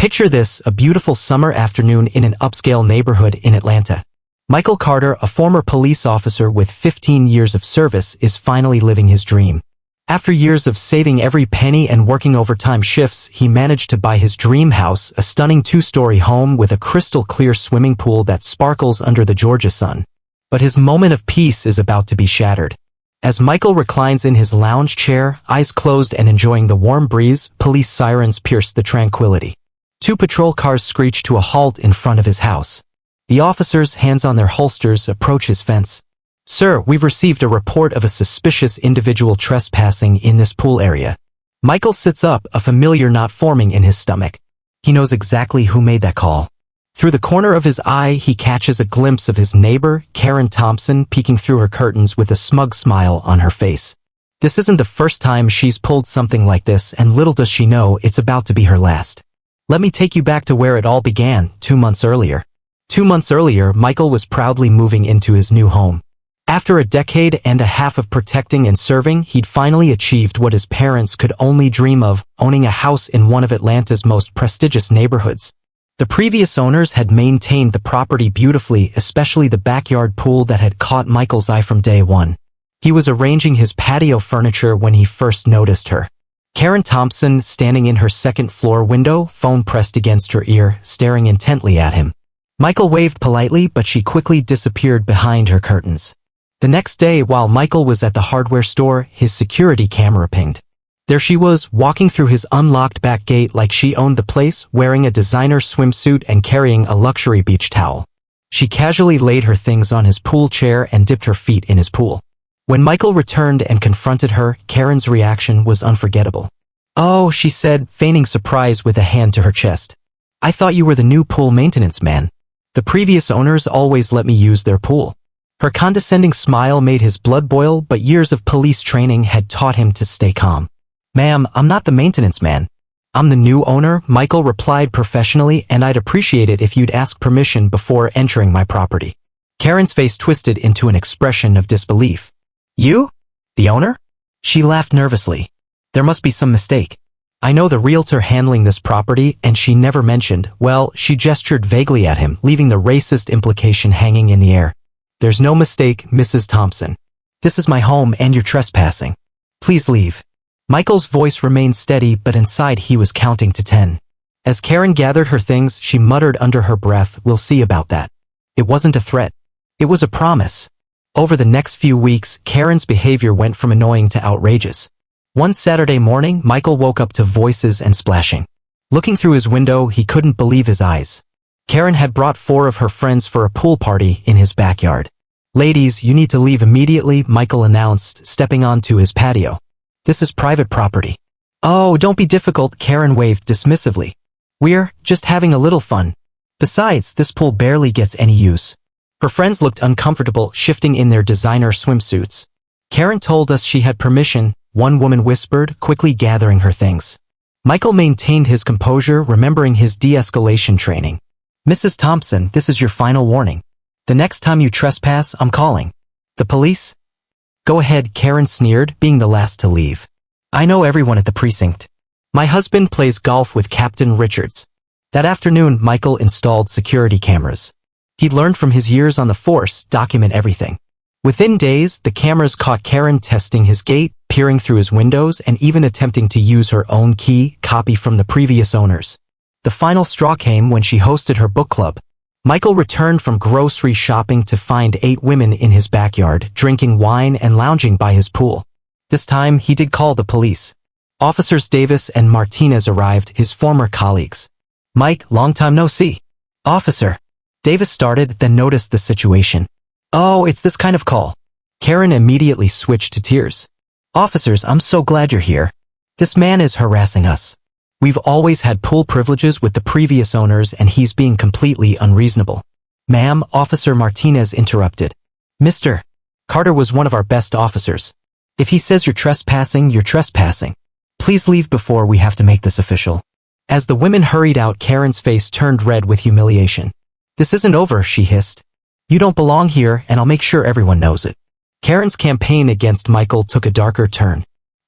Picture this, a beautiful summer afternoon in an upscale neighborhood in Atlanta. Michael Carter, a former police officer with 15 years of service, is finally living his dream. After years of saving every penny and working overtime shifts, he managed to buy his dream house, a stunning 2-story home with a crystal-clear swimming pool that sparkles under the Georgia sun. But his moment of peace is about to be shattered. As Michael reclines in his lounge chair, eyes closed and enjoying the warm breeze, police sirens pierce the tranquility. 2 patrol cars screech to a halt in front of his house. The officers, hands on their holsters, approach his fence. "Sir, we've received a report of a suspicious individual trespassing in this pool area." Michael sits up, a familiar knot forming in his stomach. He knows exactly who made that call. Through the corner of his eye, he catches a glimpse of his neighbor, Karen Thompson, peeking through her curtains with a smug smile on her face. This isn't the first time she's pulled something like this, and little does she know it's about to be her last. Let me take you back to where it all began, 2 months earlier. 2 months earlier, Michael was proudly moving into his new home. After a decade and a half of protecting and serving, he'd finally achieved what his parents could only dream of, owning a house in one of Atlanta's most prestigious neighborhoods. The previous owners had maintained the property beautifully, especially the backyard pool that had caught Michael's eye from day one. He was arranging his patio furniture when he first noticed her. Karen Thompson, standing in her second-floor window, phone pressed against her ear, staring intently at him. Michael waved politely, but she quickly disappeared behind her curtains. The next day, while Michael was at the hardware store, his security camera pinged. There she was, walking through his unlocked back gate like she owned the place, wearing a designer swimsuit and carrying a luxury beach towel. She casually laid her things on his pool chair and dipped her feet in his pool. When Michael returned and confronted her, Karen's reaction was unforgettable. "Oh," she said, feigning surprise with a hand to her chest. "I thought you were the new pool maintenance man. The previous owners always let me use their pool." Her condescending smile made his blood boil, but years of police training had taught him to stay calm. "Ma'am, I'm not the maintenance man. I'm the new owner," Michael replied professionally, "and I'd appreciate it if you'd ask permission before entering my property." Karen's face twisted into an expression of disbelief. "You? The owner?" She laughed nervously. "There must be some mistake. I know the realtor handling this property, and she never mentioned," well, she gestured vaguely at him, leaving the racist implication hanging in the air. "There's no mistake, Mrs. Thompson. This is my home and you're trespassing. Please leave." Michael's voice remained steady, but inside he was counting to 10. As Karen gathered her things, she muttered under her breath, "We'll see about that." It wasn't a threat. It was a promise. Over the next few weeks, Karen's behavior went from annoying to outrageous. One Saturday morning, Michael woke up to voices and splashing. Looking through his window, he couldn't believe his eyes. Karen had brought 4 of her friends for a pool party in his backyard. "Ladies, you need to leave immediately," Michael announced, stepping onto his patio. "This is private property." "Oh, don't be difficult," Karen waved dismissively. "We're just having a little fun. Besides, this pool barely gets any use." Her friends looked uncomfortable, shifting in their designer swimsuits. "Karen told us she had permission," one woman whispered, quickly gathering her things. Michael maintained his composure, remembering his de-escalation training. "Mrs. Thompson, this is your final warning. The next time you trespass, I'm calling." "The police?" "Go ahead," Karen sneered, being the last to leave. "I know everyone at the precinct. My husband plays golf with Captain Richards." That afternoon, Michael installed security cameras. He'd learned from his years on the force, document everything. Within days, the cameras caught Karen testing his gate, peering through his windows, and even attempting to use her own key, copy from the previous owners. The final straw came when she hosted her book club. Michael returned from grocery shopping to find 8 women in his backyard, drinking wine and lounging by his pool. This time, he did call the police. Officers Davis and Martinez arrived, his former colleagues. "Mike, long time no see." "Officer." Davis started, then noticed the situation. "Oh, it's this kind of call." Karen immediately switched to tears. "Officers, I'm so glad you're here. This man is harassing us. We've always had pool privileges with the previous owners and he's being completely unreasonable." "Ma'am," Officer Martinez interrupted. "Mr. Carter was one of our best officers. If he says you're trespassing, you're trespassing. Please leave before we have to make this official." As the women hurried out, Karen's face turned red with humiliation. "This isn't over," she hissed. "You don't belong here, and I'll make sure everyone knows it." Karen's campaign against Michael took a darker turn.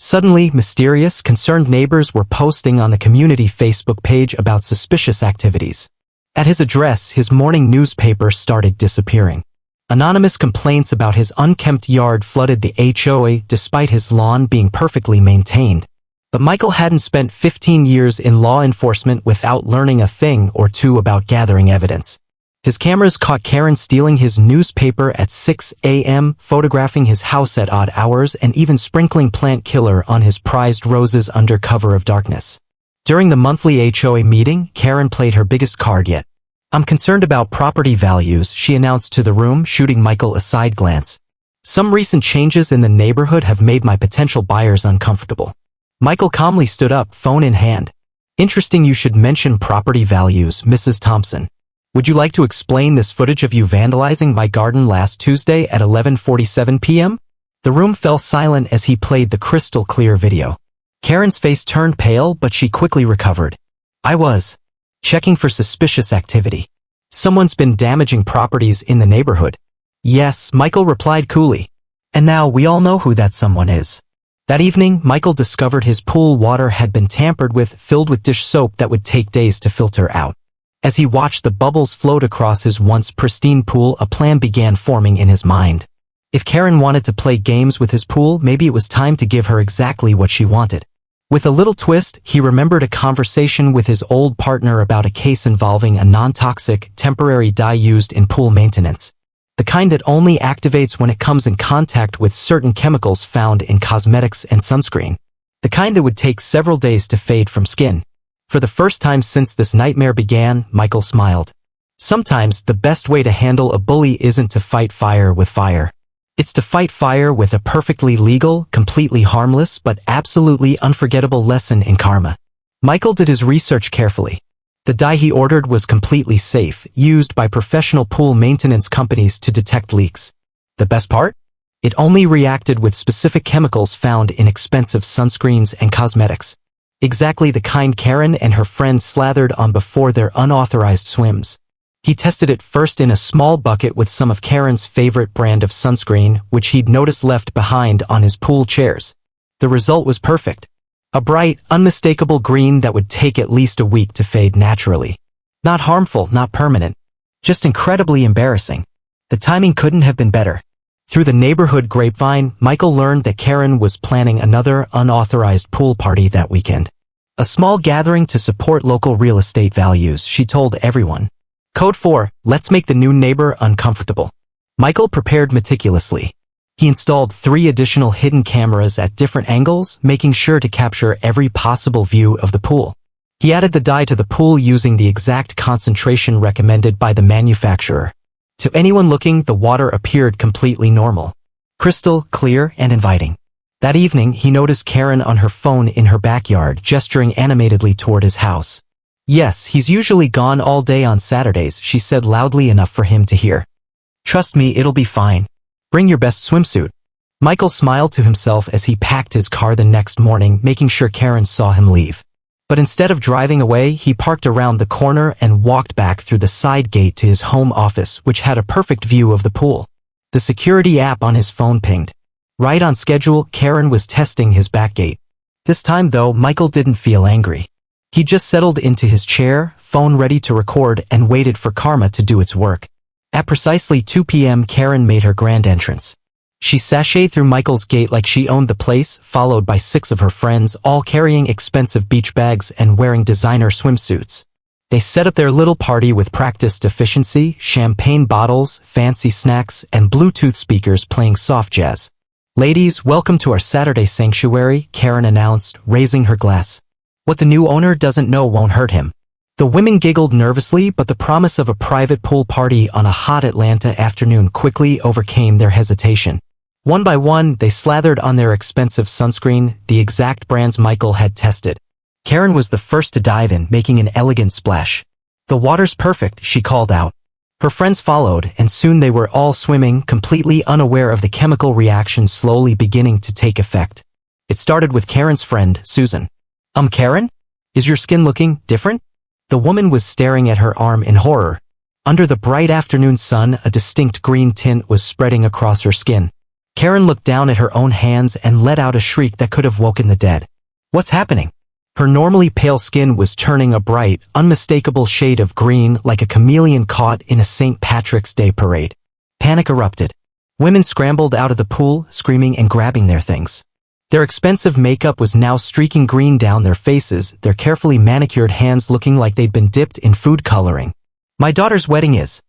Suddenly, mysterious, concerned neighbors were posting on the community Facebook page about suspicious activities. At his address, his morning newspaper started disappearing. Anonymous complaints about his unkempt yard flooded the HOA despite his lawn being perfectly maintained. But Michael hadn't spent 15 years in law enforcement without learning a thing or two about gathering evidence. His cameras caught Karen stealing his newspaper at 6 a.m., photographing his house at odd hours, and even sprinkling plant killer on his prized roses under cover of darkness. During the monthly HOA meeting, Karen played her biggest card yet. "I'm concerned about property values," she announced to the room, shooting Michael a side glance. "Some recent changes in the neighborhood have made my potential buyers uncomfortable." Michael calmly stood up, phone in hand. "Interesting you should mention property values, Mrs. Thompson. Would you like to explain this footage of you vandalizing my garden last Tuesday at 11:47 p.m.? The room fell silent as he played the crystal-clear video. Karen's face turned pale, but she quickly recovered. "I was checking for suspicious activity. Someone's been damaging properties in the neighborhood." "Yes," Michael replied coolly. "And now we all know who that someone is." That evening, Michael discovered his pool water had been tampered with, filled with dish soap that would take days to filter out. As he watched the bubbles float across his once pristine pool, a plan began forming in his mind. If Karen wanted to play games with his pool, maybe it was time to give her exactly what she wanted. With a little twist, he remembered a conversation with his old partner about a case involving a non-toxic, temporary dye used in pool maintenance. The kind that only activates when it comes in contact with certain chemicals found in cosmetics and sunscreen. The kind that would take several days to fade from skin. For the first time since this nightmare began, Michael smiled. Sometimes the best way to handle a bully isn't to fight fire with fire. It's to fight fire with a perfectly legal, completely harmless, but absolutely unforgettable lesson in karma. Michael did his research carefully. The dye he ordered was completely safe, used by professional pool maintenance companies to detect leaks. The best part? It only reacted with specific chemicals found in expensive sunscreens and cosmetics. Exactly the kind Karen and her friends slathered on before their unauthorized swims. He tested it first in a small bucket with some of Karen's favorite brand of sunscreen, which he'd noticed left behind on his pool chairs. The result was perfect. A bright, unmistakable green that would take at least a week to fade naturally. Not harmful, not permanent. Just incredibly embarrassing. The timing couldn't have been better. Through the neighborhood grapevine, Michael learned that Karen was planning another unauthorized pool party that weekend. A small gathering to support local real estate values, she told everyone. Code 4, let's make the new neighbor uncomfortable. Michael prepared meticulously. He installed 3 additional hidden cameras at different angles, making sure to capture every possible view of the pool. He added the dye to the pool using the exact concentration recommended by the manufacturer. To anyone looking, the water appeared completely normal. Crystal, clear, and inviting. That evening, he noticed Karen on her phone in her backyard, gesturing animatedly toward his house. "Yes, he's usually gone all day on Saturdays," she said loudly enough for him to hear. "Trust me, it'll be fine. Bring your best swimsuit." Michael smiled to himself as he packed his car the next morning, making sure Karen saw him leave. But instead of driving away, he parked around the corner and walked back through the side gate to his home office, which had a perfect view of the pool. The security app on his phone pinged. Right on schedule, Karen was testing his back gate. This time, though, Michael didn't feel angry. He just settled into his chair, phone ready to record, and waited for karma to do its work. At precisely 2 p.m., Karen made her grand entrance. She sashayed through Michael's gate like she owned the place, followed by 6 of her friends, all carrying expensive beach bags and wearing designer swimsuits. They set up their little party with practiced efficiency, champagne bottles, fancy snacks, and Bluetooth speakers playing soft jazz. "Ladies, welcome to our Saturday sanctuary," Karen announced, raising her glass. "What the new owner doesn't know won't hurt him." The women giggled nervously, but the promise of a private pool party on a hot Atlanta afternoon quickly overcame their hesitation. One by one, they slathered on their expensive sunscreen, the exact brands Michael had tested. Karen was the first to dive in, making an elegant splash. "The water's perfect," she called out. Her friends followed, and soon they were all swimming, completely unaware of the chemical reaction slowly beginning to take effect. It started with Karen's friend, Susan. Karen? Is your skin looking different?" The woman was staring at her arm in horror. Under the bright afternoon sun, a distinct green tint was spreading across her skin. Karen looked down at her own hands and let out a shriek that could have woken the dead. What's happening? Her normally pale skin was turning a bright, unmistakable shade of green like a chameleon caught in a St. Patrick's Day parade. Panic erupted. Women scrambled out of the pool, screaming and grabbing their things. Their expensive makeup was now streaking green down their faces, their carefully manicured hands looking like they'd been dipped in food coloring. My daughter's wedding is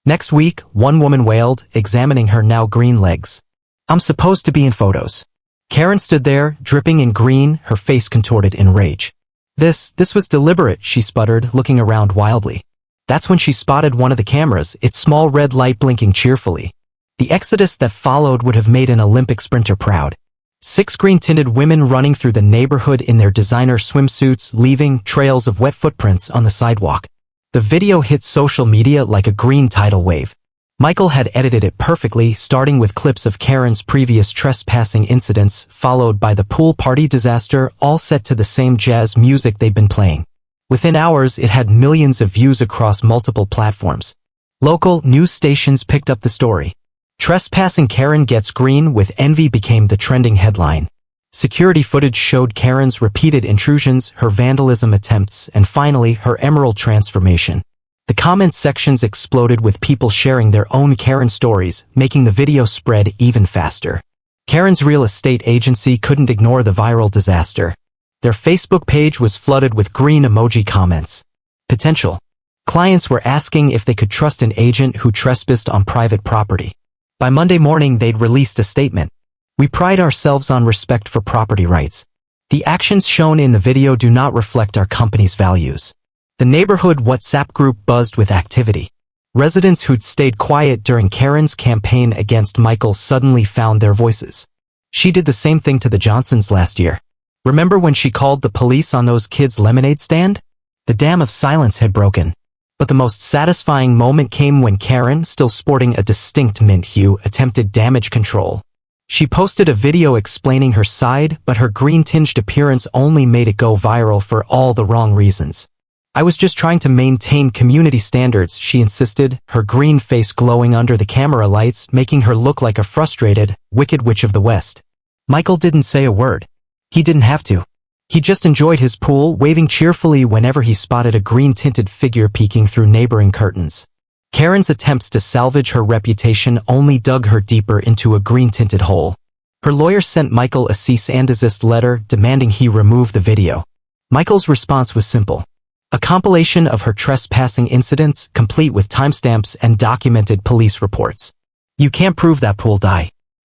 next week, one woman wailed, examining her now green legs. I'm supposed to be in photos. Karen stood there, dripping in green, her face contorted in rage. This was deliberate, she sputtered, looking around wildly. That's when she spotted one of the cameras, its small red light blinking cheerfully. The exodus that followed would have made an Olympic sprinter proud. 6 green-tinted women running through the neighborhood in their designer swimsuits, leaving trails of wet footprints on the sidewalk. The video hit social media like a green tidal wave. Michael had edited it perfectly, starting with clips of Karen's previous trespassing incidents, followed by the pool party disaster, all set to the same jazz music they'd been playing. Within hours, it had millions of views across multiple platforms. Local news stations picked up the story. Trespassing Karen gets green with envy became the trending headline. Security footage showed Karen's repeated intrusions, her vandalism attempts, and finally, her emerald transformation. The comment sections exploded with people sharing their own Karen stories, making the video spread even faster. Karen's real estate agency couldn't ignore the viral disaster. Their Facebook page was flooded with green emoji comments. Potential clients were asking if they could trust an agent who trespassed on private property. By Monday morning, they'd released a statement. We pride ourselves on respect for property rights. The actions shown in the video do not reflect our company's values. The neighborhood WhatsApp group buzzed with activity. Residents who'd stayed quiet during Karen's campaign against Michael suddenly found their voices. She did the same thing to the Johnsons last year. Remember when she called the police on those kids' lemonade stand? The dam of silence had broken. But the most satisfying moment came when Karen, still sporting a distinct mint hue, attempted damage control. She posted a video explaining her side, but her green-tinged appearance only made it go viral for all the wrong reasons. I was just trying to maintain community standards, she insisted, her green face glowing under the camera lights, making her look like a frustrated, wicked witch of the West. Michael didn't say a word. He didn't have to. He just enjoyed his pool, waving cheerfully whenever he spotted a green-tinted figure peeking through neighboring curtains. Karen's attempts to salvage her reputation only dug her deeper into a green-tinted hole. Her lawyer sent Michael a cease and desist letter demanding he remove the video. Michael's response was simple. A compilation of her trespassing incidents, complete with timestamps and documented police reports. You can't prove that pool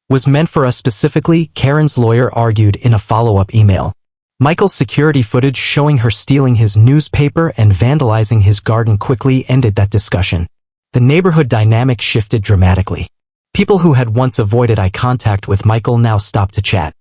was meant for us specifically, Karen's lawyer argued in a follow-up email. Michael's security footage showing her stealing his newspaper and vandalizing his garden quickly ended that discussion. The neighborhood dynamic shifted dramatically. People who had once avoided eye contact with Michael now stopped to chat.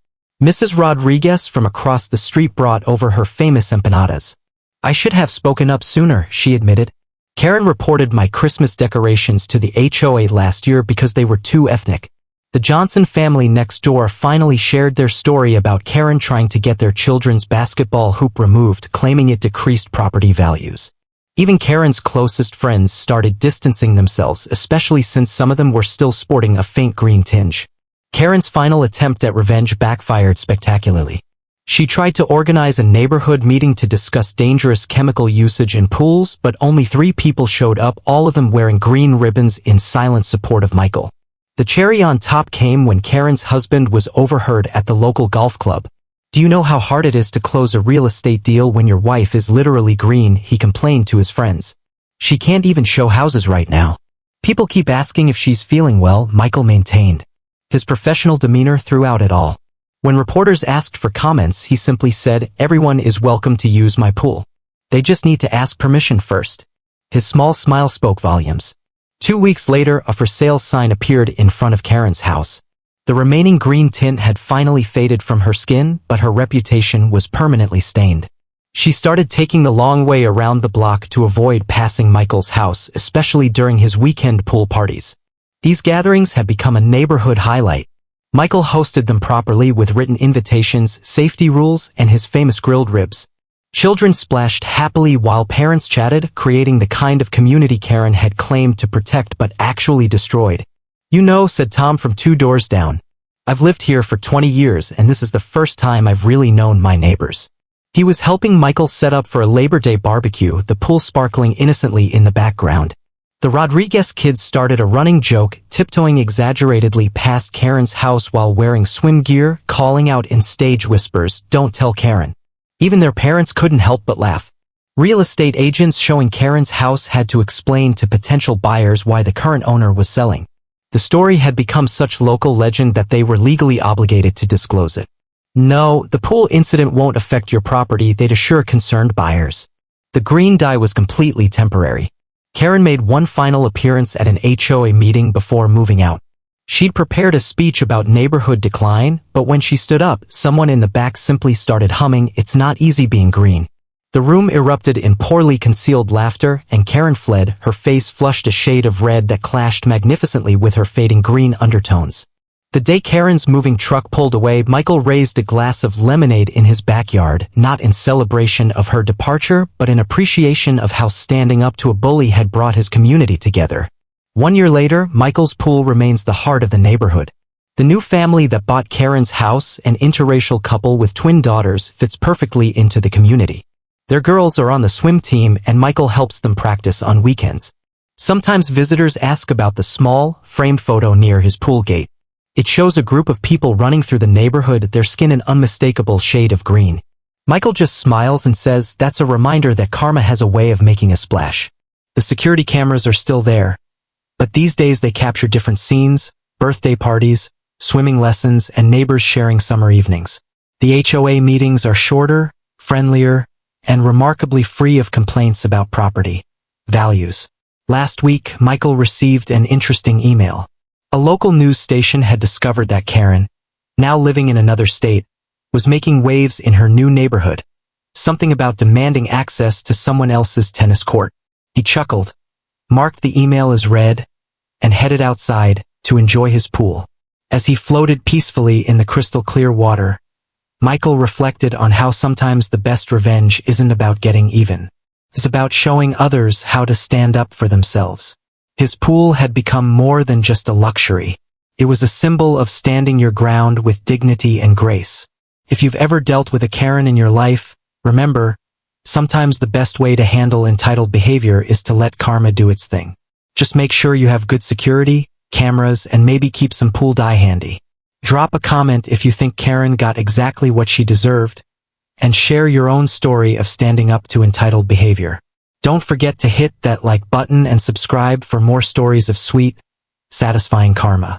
Mrs. Rodriguez from across the street brought over her famous empanadas. I should have spoken up sooner, she admitted. Karen reported my Christmas decorations to the HOA last year because they were too ethnic. The Johnson family next door finally shared their story about Karen trying to get their children's basketball hoop removed, claiming it decreased property values. Even Karen's closest friends started distancing themselves, especially since some of them were still sporting a faint green tinge. Karen's final attempt at revenge backfired spectacularly. She tried to organize a neighborhood meeting to discuss dangerous chemical usage in pools, but only 3 people showed up, all of them wearing green ribbons in silent support of Michael. The cherry on top came when Karen's husband was overheard at the local golf club. Do you know how hard it is to close a real estate deal when your wife is literally green, he complained to his friends. She can't even show houses right now. People keep asking if she's feeling well, Michael maintained. His professional demeanor throughout it all. When reporters asked for comments, he simply said, everyone is welcome to use my pool. They just need to ask permission first. His small smile spoke volumes. 2 weeks later, a for sale sign appeared in front of Karen's house. The remaining green tint had finally faded from her skin, but her reputation was permanently stained. She started taking the long way around the block to avoid passing Michael's house, especially during his weekend pool parties. These gatherings had become a neighborhood highlight. Michael hosted them properly with written invitations, safety rules, and his famous grilled ribs. Children splashed happily while parents chatted, creating the kind of community Karen had claimed to protect but actually destroyed. You know, said Tom from 2 doors down, I've lived here for 20 years and this is the first time I've really known my neighbors. He was helping Michael set up for a Labor Day barbecue, the pool sparkling innocently in the background. The Rodriguez kids started a running joke, tiptoeing exaggeratedly past Karen's house while wearing swim gear, calling out in stage whispers, "Don't tell Karen." Even their parents couldn't help but laugh. Real estate agents showing Karen's house had to explain to potential buyers why the current owner was selling. The story had become such local legend that they were legally obligated to disclose it. "No, the pool incident won't affect your property," they'd assure concerned buyers. The green dye was completely temporary. Karen made one final appearance at an HOA meeting before moving out. She'd prepared a speech about neighborhood decline, but when she stood up, someone in the back simply started humming, "It's not easy being green." The room erupted in poorly concealed laughter, and Karen fled, her face flushed a shade of red that clashed magnificently with her fading green undertones. The day Karen's moving truck pulled away, Michael raised a glass of lemonade in his backyard, not in celebration of her departure, but in appreciation of how standing up to a bully had brought his community together. 1 year later, Michael's pool remains the heart of the neighborhood. The new family that bought Karen's house, an interracial couple with twin daughters, fits perfectly into the community. Their girls are on the swim team and Michael helps them practice on weekends. Sometimes visitors ask about the small, framed photo near his pool gate. It shows a group of people running through the neighborhood, their skin an unmistakable shade of green. Michael just smiles and says that's a reminder that karma has a way of making a splash. The security cameras are still there, but these days they capture different scenes, birthday parties, swimming lessons, and neighbors sharing summer evenings. The HOA meetings are shorter, friendlier, and remarkably free of complaints about property values. Last week, Michael received an interesting email. A local news station had discovered that Karen, now living in another state, was making waves in her new neighborhood. Something about demanding access to someone else's tennis court. He chuckled, marked the email as read, and headed outside to enjoy his pool. As he floated peacefully in the crystal clear water, Michael reflected on how sometimes the best revenge isn't about getting even. It's about showing others how to stand up for themselves. His pool had become more than just a luxury. It was a symbol of standing your ground with dignity and grace. If you've ever dealt with a Karen in your life, remember, sometimes the best way to handle entitled behavior is to let karma do its thing. Just make sure you have good security, cameras, and maybe keep some pool dye handy. Drop a comment if you think Karen got exactly what she deserved, and share your own story of standing up to entitled behavior. Don't forget to hit that like button and subscribe for more stories of sweet, satisfying karma.